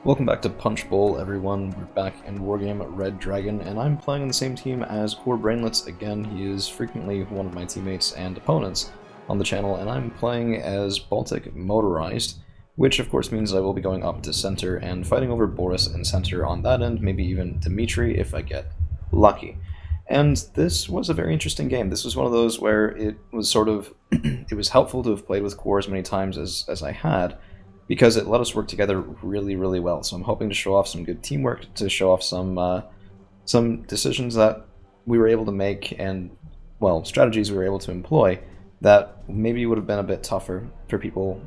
Welcome back to Punch Bowl, everyone. We're back in Wargame Red Dragon, and I'm playing on the same team as Core Brainlets. Again, he is frequently one of my teammates and opponents on the channel, and I'm playing as Baltic Motorized, which of course means I will be going up to center and fighting over Boris in center on that end, maybe even Dmitry if I get lucky. And this was a very interesting game. This was one of those where it was sort of, it was helpful to have played with Core as many times as I had, because it let us work together really well. So I'm hoping to show off some good teamwork, to show off some decisions that we were able to make, and, well, strategies we were able to employ that maybe would have been a bit tougher for people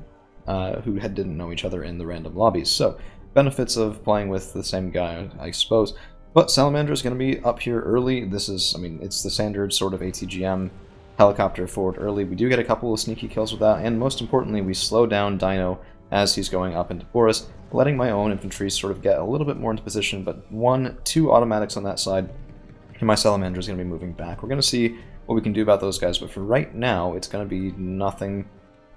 who didn't know each other in the random lobbies. So, benefits of playing with the same guy, I suppose. But Salamander is going to be up here early. This is, I mean, it's the standard sort of ATGM helicopter forward early. We do get a couple of sneaky kills with that, and most importantly, we slow down Dino as he's going up into Boris, letting my own infantry sort of get a little bit more into position, but two automatics on that side, and my Salamander is going to be moving back. We're going to see what we can do about those guys, but for right now, it's going to be nothing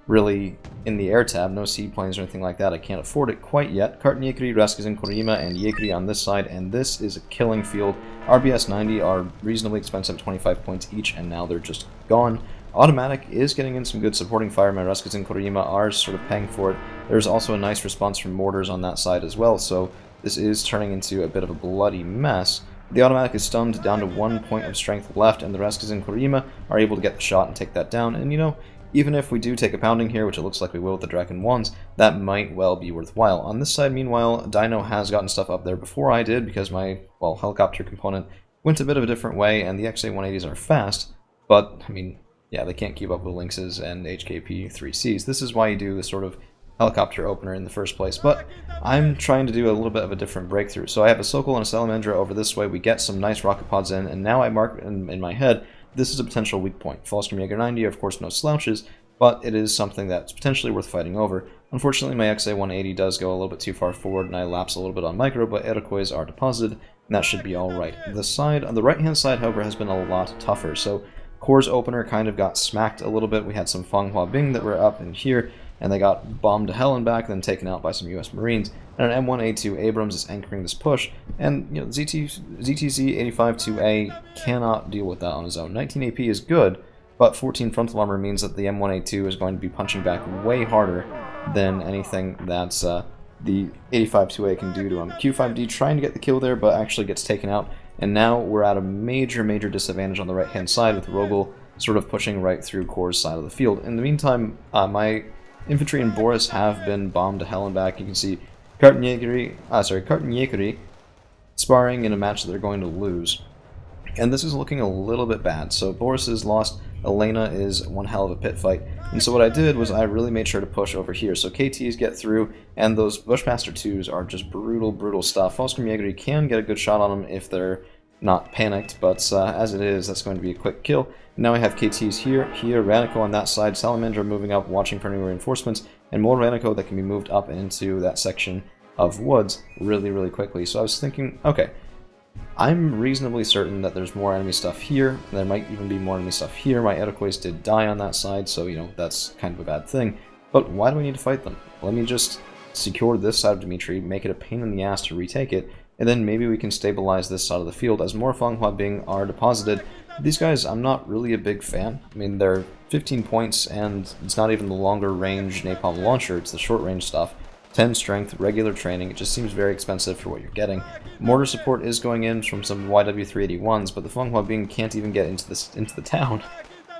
really in the air tab, no seaplanes or anything like that. I can't afford it quite yet. Kartnyekri, Raskazin, Korima, and Yekri on this side, and this is a killing field. RBS 90 are reasonably expensive, 25 points each, and now they're just gone. Automatic is getting in some good supporting fire. My Raskazin and Korima are sort of paying for it. There's also a nice response from mortars on that side as well, so this is turning into a bit of a bloody mess. The automatic is stunned down to 1 point of strength left, and the Raskazin and Korima are able to get the shot and take that down. And you know, even if we do take a pounding here, which it looks like we will with the Draken Wands, that might well be worthwhile. On this side, meanwhile, Dino has gotten stuff up there before I did, because my, well, helicopter component went a bit of a different way, and the XA-180s are fast, but, I mean, yeah, they can't keep up with Lynxes and HKP-3Cs. This is why you do the sort of helicopter opener in the first place, but I'm trying to do a little bit of a different breakthrough. So I have a Sokol and a Salamandra over this way, we get some nice rocket pods in, and now I mark in my head, this is a potential weak point. Falstrom Jaeger 90 are of course no slouches, but it is something that's potentially worth fighting over. Unfortunately, my XA-180 does go a little bit too far forward, and I lapse a little bit on micro, but Iroquois are deposited, and that should be alright. The side, on the right-hand side, however, has been a lot tougher, so Core's opener kind of got smacked a little bit. We had some Fanghua Bing that were up in here, and they got bombed to hell and back, then taken out by some US Marines. And an M1A2 Abrams is anchoring this push, and you know, ZTZ 85-2A cannot deal with that on his own. 19 AP is good, but 14 frontal armor means that the M1A2 is going to be punching back way harder than anything that's the 85-2A can do to him. Q5D trying to get the kill there, but actually gets taken out. And now we're at a major disadvantage on the right-hand side, with Rogel sort of pushing right through Core's side of the field. In the meantime, my infantry and Boris have been bombed to hell and back. You can see Kartnyekri sparring in a match that they're going to lose. And this is looking a little bit bad. So Boris is lost, Elena is one hell of a pit fight. And so what I did was I really made sure to push over here. So KTs get through, and those Bushmaster 2s are just brutal stuff. Falstrom Jaeger can get a good shot on them if they're not panicked, but as it is, that's going to be a quick kill. Now I have KTs here, Ranico on that side, Salamander moving up, watching for new reinforcements, and more Ranico that can be moved up into that section of woods really quickly. So I was thinking, okay, I'm reasonably certain that there's more enemy stuff here. There might even be more enemy stuff here. My Iroquois did die on that side, so, you know, that's kind of a bad thing. But why do we need to fight them? Let me just secure this side of Dmitry, make it a pain in the ass to retake it, and then maybe we can stabilize this side of the field as more Fanghua Bing are deposited. These guys, I'm not really a big fan. I mean, they're 15 points, and it's not even the longer range napalm launcher, it's the short range stuff. 10 strength, regular training, it just seems very expensive for what you're getting. Mortar support is going in from some YW381s, but the Fanghua Bing can't even get into the town.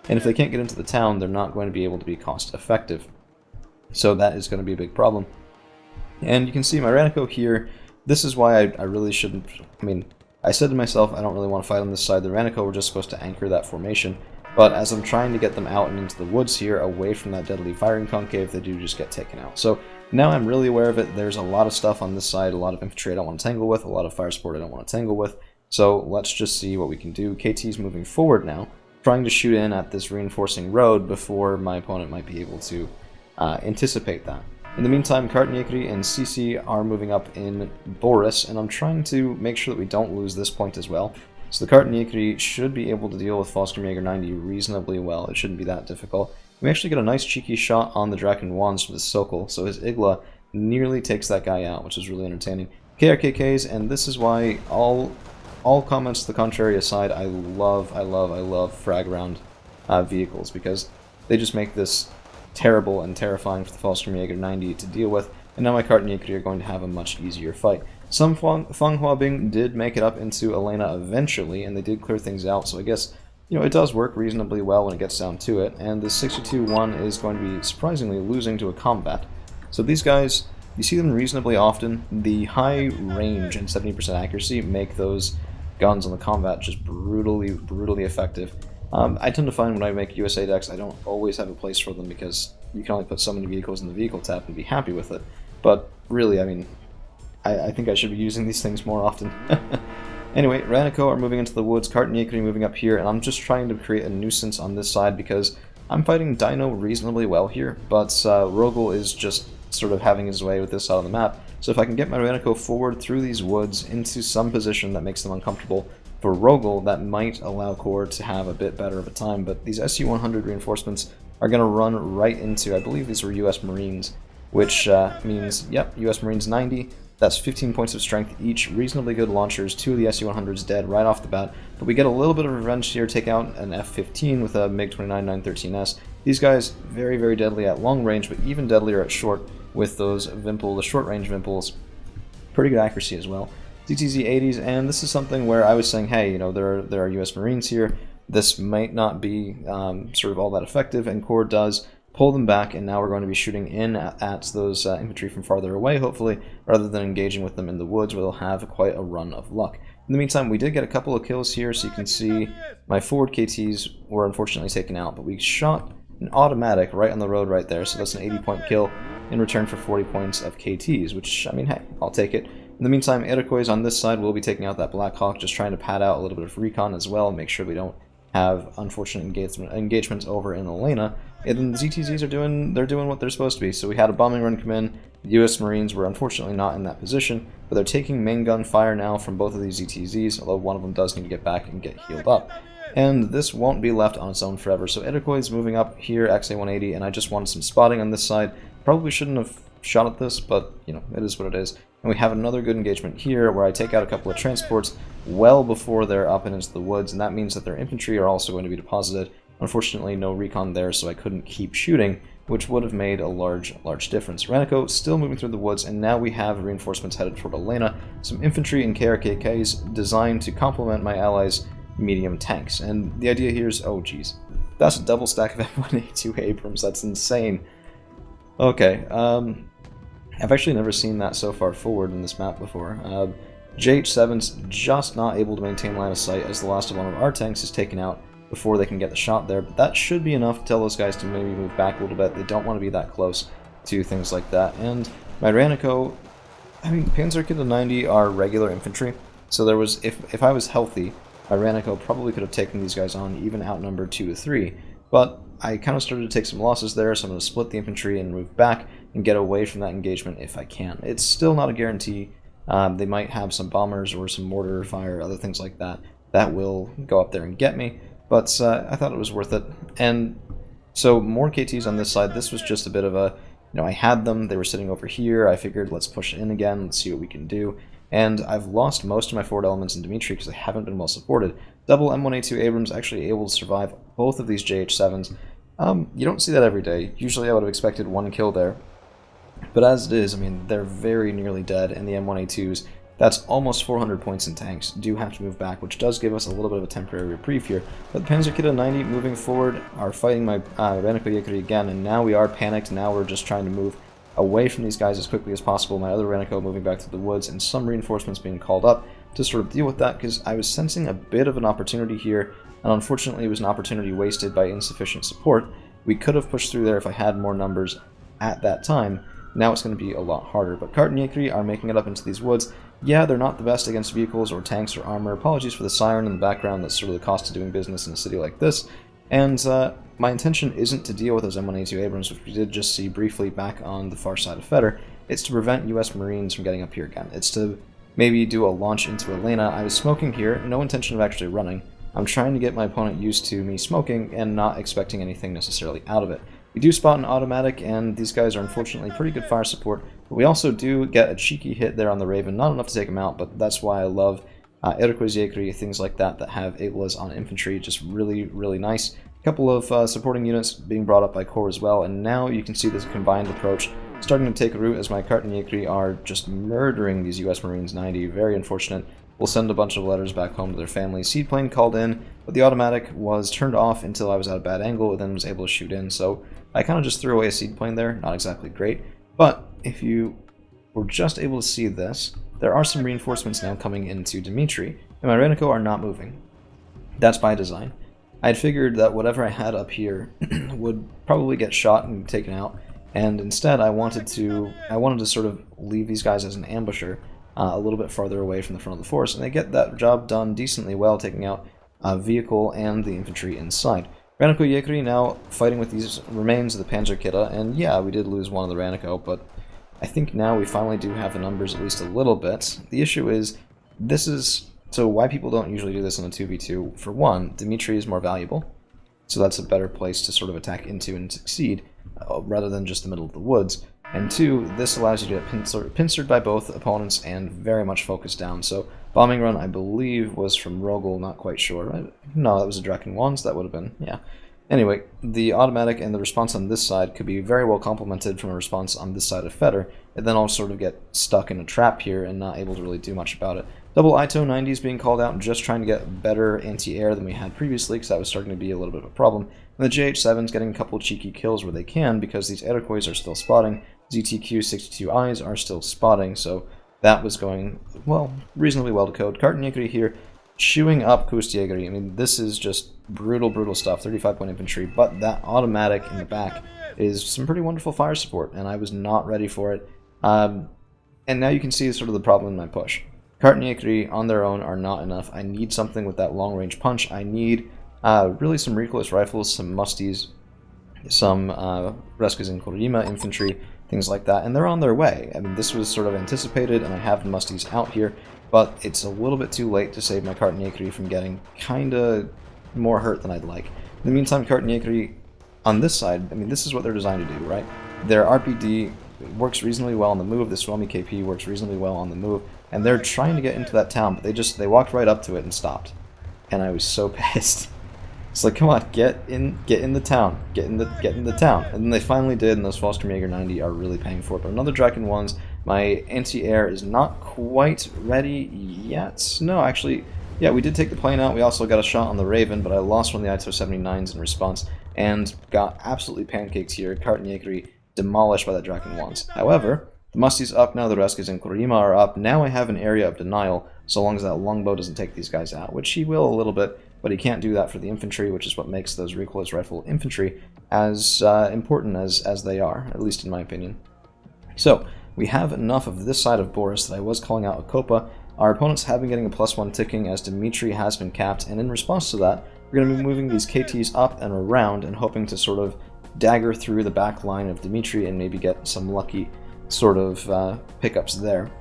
And if they can't get into the town, they're not going to be able to be cost effective. So that is going to be a big problem. And you can see my Ranico here. This is why I really shouldn't, I mean, I said to myself, I don't really want to fight on this side. The Ranico were just supposed to anchor that formation. But as I'm trying to get them out and into the woods here, away from that deadly firing concave, they do just get taken out. So now I'm really aware of it. There's a lot of stuff on this side, a lot of infantry I don't want to tangle with, a lot of fire support I don't want to tangle with. So let's just see what we can do. KT's moving forward now, trying to shoot in at this reinforcing road before my opponent might be able to anticipate that. In the meantime, Kartnyekri and CC are moving up in Boris, and I'm trying to make sure that we don't lose this point as well. So the Kartnyekri should be able to deal with Falstrom Jaeger 90 reasonably well. It shouldn't be that difficult. We actually get a nice cheeky shot on the Draken Wands with Sokol, so his Igla nearly takes that guy out, which is really entertaining. KRKKs, and this is why all comments to the contrary aside, I love frag round vehicles, because they just make this terrible and terrifying for the Fallschirmjäger 90 to deal with, and now my Kartenjäger are going to have a much easier fight. Some Fanghuabing did make it up into Elena eventually, and they did clear things out, so I guess, you know, it does work reasonably well when it gets down to it, and the 62-1 is going to be surprisingly losing to a combat. So these guys, you see them reasonably often. The high range and 70% accuracy make those guns on the combat just brutally effective. I tend to find when I make USA decks, I don't always have a place for them because you can only put so many vehicles in the vehicle tab and be happy with it. But really, I mean, I think I should be using these things more often. Anyway, Ranico are moving into the woods, Kartenjäger moving up here, and I'm just trying to create a nuisance on this side because I'm fighting Dino reasonably well here, but Rogel is just sort of having his way with this side of the map. So if I can get my Ranico forward through these woods into some position that makes them uncomfortable for Rogel, that might allow Core to have a bit better of a time, but these SU-100 reinforcements are going to run right into, I believe these were US Marines, which means, yep, US Marines 90, that's 15 points of strength each, reasonably good launchers, 2 of the SU-100s dead right off the bat, but we get a little bit of revenge here, take out an F-15 with a MiG-29-913S. These guys, very deadly at long range, but even deadlier at short with those Vimpel, the short-range Vimpels. Pretty good accuracy as well. ZTZ-80s, and this is something where I was saying, hey, you know, there are US Marines here, this might not be sort of all that effective, and Core does pull them back, and now we're going to be shooting in at those infantry from farther away, hopefully, rather than engaging with them in the woods, where they'll have quite a run of luck. In the meantime, we did get a couple of kills here, so you can see my forward KTs were unfortunately taken out, but we shot an automatic right on the road right there, so that's an 80-point kill in return for 40 points of KTs, which, I mean, hey, I'll take it. In the meantime, Iroquois on this side will be taking out that Black Hawk, just trying to pad out a little bit of recon as well, make sure we don't have unfortunate engagements over in Elena. And then the ZTZs they're doing what they're supposed to be. So we had a bombing run come in, the US Marines were unfortunately not in that position, but they're taking main gun fire now from both of these ZTZs, although one of them does need to get back and get healed up. And this won't be left on its own forever. So Iroquois is moving up here, XA-180, and I just wanted some spotting on this side. Probably shouldn't have shot at this, but, you know, it is what it is. And we have another good engagement here where I take out a couple of transports well before they're up and into the woods, and that means that their infantry are also going to be deposited. Unfortunately, no recon there, so I couldn't keep shooting, which would have made a large difference. Ranico still moving through the woods, and now we have reinforcements headed toward Elena, some infantry and KRKKs designed to complement my allies' medium tanks. And the idea here is, oh geez, that's a double stack of M1A2 Abrams, that's insane. Okay, I've actually never seen that so far forward in this map before. JH-7's just not able to maintain line of sight as the last of one of our tanks is taken out before they can get the shot there, but that should be enough to tell those guys to maybe move back a little bit. They don't want to be that close to things like that. And my Ranico, I mean, Panzerkinder 90 are regular infantry, so there was, if I was healthy, my Ranico probably could have taken these guys on, even outnumbered 2 to 3, but I kind of started to take some losses there, so I'm going to split the infantry and move back and get away from that engagement if I can. It's still not a guarantee. They might have some bombers or some mortar fire, other things like that, that will go up there and get me, but I thought it was worth it. And so more KTs on this side. This was just a bit of a, you know, I had them, they were sitting over here, I figured let's push in again, let's see what we can do. And I've lost most of my forward elements in Dimitri because they haven't been well supported. Double M1A2 Abrams actually able to survive both of these JH-7s. You don't see that every day. Usually I would have expected one kill there. But as it is, I mean, they're very nearly dead, and the M1A2s, that's almost 400 points in tanks, do have to move back, which does give us a little bit of a temporary reprieve here. But the Panzerkinder 90 moving forward are fighting my Ranico Yekuri again, and now we are panicked. Now we're just trying to move away from these guys as quickly as possible. My other Ranico moving back to the woods, and some reinforcements being called up to sort of deal with that, because I was sensing a bit of an opportunity here, and unfortunately it was an opportunity wasted by insufficient support. We could have pushed through there if I had more numbers at that time. Now it's going to be a lot harder, but Kartenjäger are making it up into these woods. Yeah, they're not the best against vehicles or tanks or armor. Apologies for the siren in the background, that's sort of the cost of doing business in a city like this. And my intention isn't to deal with those M1A2 Abrams, which we did just see briefly back on the far side of Feder. It's to prevent US Marines from getting up here again. It's to maybe do a launch into Elena. I was smoking here, no intention of actually running. I'm trying to get my opponent used to me smoking and not expecting anything necessarily out of it. We do spot an automatic, and these guys are unfortunately pretty good fire support, but we also do get a cheeky hit there on the Raven, not enough to take him out, but that's why I love Erkozjekri, things like that have Atlas on infantry, just really, really nice. A couple of supporting units being brought up by Core as well, and now you can see this combined approach starting to take root as my Kartanyekri are just murdering these US Marines 90. Very unfortunate. We'll send a bunch of letters back home to their families. Seaplane called in, but the automatic was turned off until I was at a bad angle and then was able to shoot in. So I kind of just threw away a seaplane there. Not exactly great. But if you were just able to see this, there are some reinforcements now coming into Dmitry, and my Reniko are not moving. That's by design. I had figured that whatever I had up here would probably get shot and taken out, and instead I wanted to sort of leave these guys as an ambusher a little bit farther away from the front of the force, and they get that job done decently well, taking out a vehicle and the infantry inside. Raniko Yekri now fighting with these remains of the Panzerkitta, and yeah, we did lose one of the Raniko, but I think now we finally do have the numbers at least a little bit. The issue is, so why people don't usually do this in a 2v2, for one, Dmitry is more valuable, so that's a better place to sort of attack into and succeed, rather than just the middle of the woods. And two, this allows you to get pincered by both opponents and very much focused down. So bombing run, I believe, was from Rogel, not quite sure. No, that was a Draken 1, so that would have been, yeah. Anyway, the automatic and the response on this side could be very well complemented from a response on this side of Feder, and then I'll sort of get stuck in a trap here and not able to really do much about it. Double ITO 90s being called out and just trying to get better anti-air than we had previously, because that was starting to be a little bit of a problem. And the JH7's getting a couple cheeky kills where they can, because these Iroquois are still spotting, ZTQ-62Is are still spotting, so that was going, well, reasonably well to code. Kartanyekri here, chewing up Kustjegeri. I mean, this is just brutal, brutal stuff, 35-point infantry, but that automatic in the back is some pretty wonderful fire support, and I was not ready for it. And now you can see sort of the problem in my push. Kartanyekri on their own are not enough. I need something with that long-range punch. I need really some recoilless rifles, some musties, some Reskazin Korima infantry, things like that, and they're on their way. I mean, this was sort of anticipated, and I have the musties out here, but it's a little bit too late to save my Kartanyekri from getting kinda more hurt than I'd like. In the meantime, Kartanyekri on this side, I mean, this is what they're designed to do, right? Their RPD works reasonably well on the move, the Swami KP works reasonably well on the move, and they're trying to get into that town, but they walked right up to it and stopped. And I was so pissed. It's like, come on, get in the town, get in the town. And then they finally did, and those Fallskirmjäger 90 are really paying for it. But another Draken 1s, my anti-air is not quite ready yet. No, actually, yeah, we did take the plane out. We also got a shot on the Raven, but I lost one of the ITO 79s in response, and got absolutely pancaked here. Kartanyekri demolished by the Draken 1s. However, the Musty's up now, the Reskis and Korima are up. Now I have an area of denial, so long as that longbow doesn't take these guys out, which he will a little bit, but he can't do that for the infantry, which is what makes those recoilless rifle infantry as important as they are, at least in my opinion. So, we have enough of this side of Boris that I was calling out Okopa. Our opponents have been getting a +1 ticking as Dmitry has been capped, and in response to that, we're going to be moving these KTs up and around and hoping to sort of dagger through the back line of Dmitry and maybe get some lucky sort of pickups there.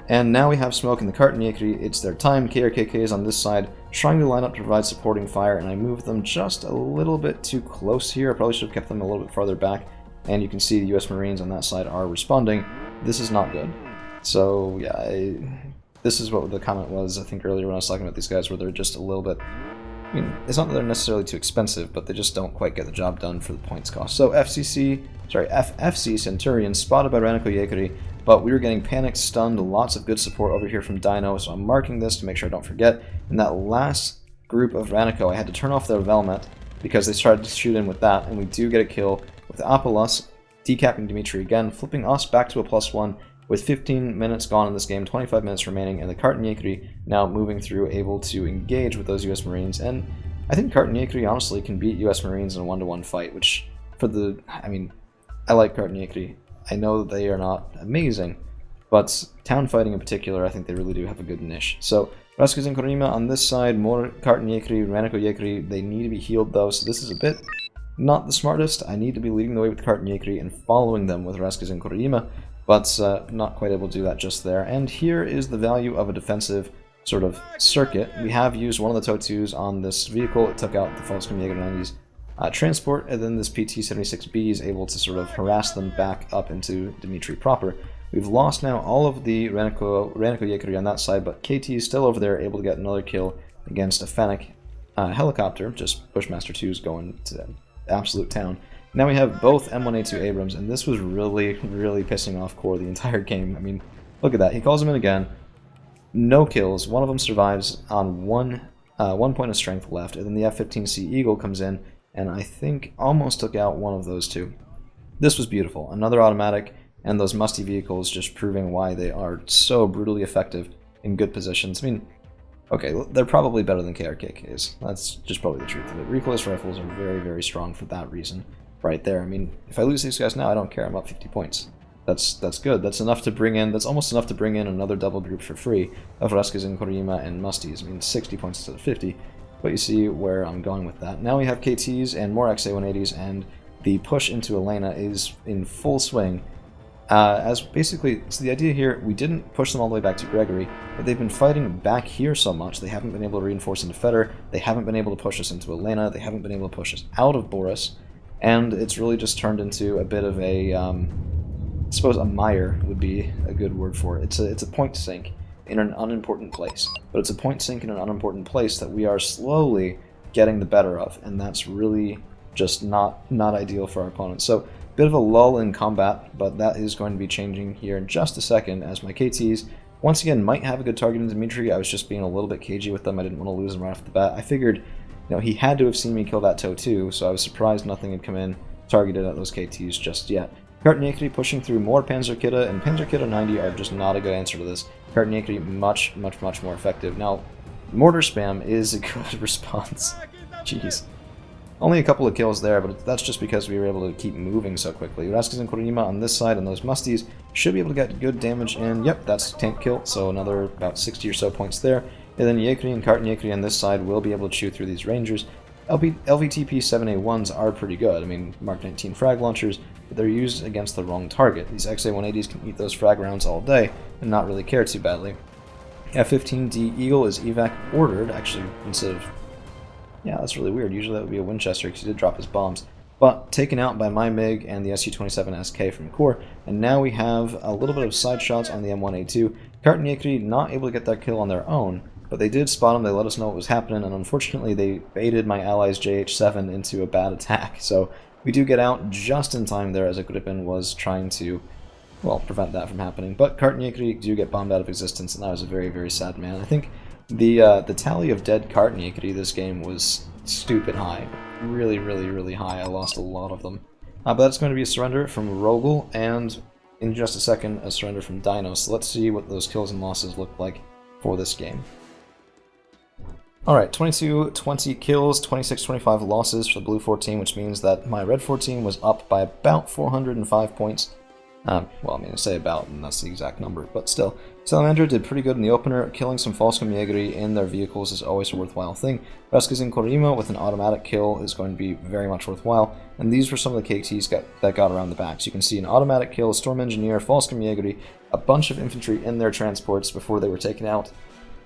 And now we have smoke in the Kartanyekri, it's their time. KRKK is on this side, trying to line up to provide supporting fire, and I moved them just a little bit too close here. I probably should have kept them a little bit farther back, and you can see the US Marines on that side are responding. This is not good. So, yeah, this is what the comment was, I think, earlier when I was talking about these guys, where they're just a little bit... I mean, it's not that they're necessarily too expensive, but they just don't quite get the job done for the points cost. So FFC Centurion spotted by Raniko Yekari, but we were getting panicked, stunned, lots of good support over here from Dino, so I'm marking this to make sure I don't forget. In that last group of Raniko, I had to turn off their Velmet because they started to shoot in with that, and we do get a kill with the Apolos, decapping Dmitry again, flipping us back to a +1 with 15 minutes gone in this game, 25 minutes remaining, and the Kartanyekri now moving through, able to engage with those US Marines, and I think Kartanyekri honestly can beat US Marines in a 1-to-1 fight, which I mean, I like Kartanyekri. I know that they are not amazing, but town fighting in particular, I think they really do have a good niche. So, Raskis and Korima on this side, more Kartanyekri, Raniko Yekri, they need to be healed though, so this is a bit not the smartest. I need to be leading the way with Kartanyekri and following them with Raskis and Korima, but not quite able to do that just there. And here is the value of a defensive sort of circuit. We have used one of the Totus on this vehicle. It took out the Fallskirmjäger 90s transport, and then this PT-76B is able to sort of harass them back up into Dmitry proper. We've lost now all of the Renko Yekuri on that side, but KT is still over there, able to get another kill against a Fennec helicopter. Just Bushmaster 2 is going to absolute town. Now we have both M1A2 Abrams, and this was really, really pissing off Core the entire game. I mean, look at that. He calls them in again. No kills. One of them survives on one point of strength left, and then the F-15C Eagle comes in, and I think almost took out one of those two. This was beautiful. Another automatic, and those musty vehicles just proving why they are so brutally effective in good positions. I mean, okay, they're probably better than KRKKs. That's just probably the truth of it. Recoilless rifles are very, very strong for that reason. Right there. I mean, if I lose these guys now, I don't care. I'm up 50 points. That's good. That's enough to bring in. That's almost enough to bring in another double group for free of Raskas and Korima and Musties. I mean, 60 points instead of 50. But you see where I'm going with that. Now we have KTs and more XA-180s, and the push into Elena is in full swing. As basically, so the idea here, we didn't push them all the way back to Gregory, but they've been fighting back here so much, they haven't been able to reinforce into Feder, they haven't been able to push us into Elena, they haven't been able to push us out of Boris. And it's really just turned into a bit of a, I suppose a mire would be a good word for it. It's a point sink in an unimportant place. But it's a point sink in an unimportant place that we are slowly getting the better of, and that's really just not ideal for our opponents. So, bit of a lull in combat, but that is going to be changing here in just a second as my KTs, once again, might have a good target in Dmitry. I was just being a little bit cagey with them. I didn't want to lose them right off the bat. I figured, you know, he had to have seen me kill that TOW too, so I was surprised nothing had come in targeted at those KTs just yet. Kartnyekri pushing through more Panzerkitta, and Panzerkitta 90 are just not a good answer to this. Kartnyekri much more effective. Now, mortar spam is a good response. Jeez. Only a couple of kills there, but that's just because we were able to keep moving so quickly. Raskas and Korima on this side and those Musties should be able to get good damage, and yep, that's tank kill, so another about 60 or so points there. And then Yekri and Kartnyekri on this side will be able to chew through these Rangers. LVTP-7A1s are pretty good. I mean, Mark 19 frag launchers, but they're used against the wrong target. These XA-180s can eat those frag rounds all day and not really care too badly. F-15D Eagle is evac ordered, actually, instead of... Yeah, that's really weird. Usually that would be a Winchester because he did drop his bombs. But taken out by my MiG and the Su-27SK from Core, and now we have a little bit of side shots on the M1A2. Kartnyekri not able to get that kill on their own, but they did spot him, they let us know what was happening, and unfortunately they baited my allies JH7 into a bad attack. So we do get out just in time there as Agripin was trying to, well, prevent that from happening. But Kartnyekri do get bombed out of existence, and that was a very, very sad man. I think the tally of dead Kartnyekri this game was stupid high. Really high. I lost a lot of them. But that's going to be a surrender from Rogel, and in just a second, a surrender from Dino. So let's see what those kills and losses look like for this game. Alright, 22-20 kills, 26-25 losses for the Blue 14, which means that my Red 14 was up by about 405 points. Well, I mean, I say about, and that's the exact number, but still. Salamander did pretty good in the opener. Killing some Falscom Jägeri in their vehicles is always a worthwhile thing. Raskas and Korima with an automatic kill is going to be very much worthwhile, and these were some of the KTs that got around the back. So you can see an automatic kill, Storm Engineer, Falscom Jägeri, a bunch of infantry in their transports before they were taken out,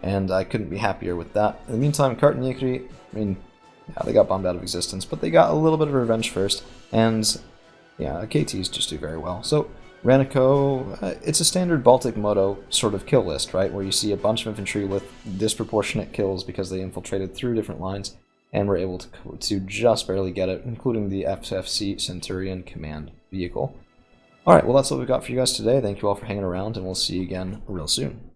and I couldn't be happier with that. In the meantime, Kartnyekri, I mean, yeah, they got bombed out of existence, but they got a little bit of revenge first, and yeah, KTs just do very well. So, Raniko, it's a standard Baltic Moto sort of kill list, right, where you see a bunch of infantry with disproportionate kills because they infiltrated through different lines, and were able to just barely get it, including the FFC Centurion Command vehicle. Alright, well that's what we've got for you guys today. Thank you all for hanging around, and we'll see you again real soon.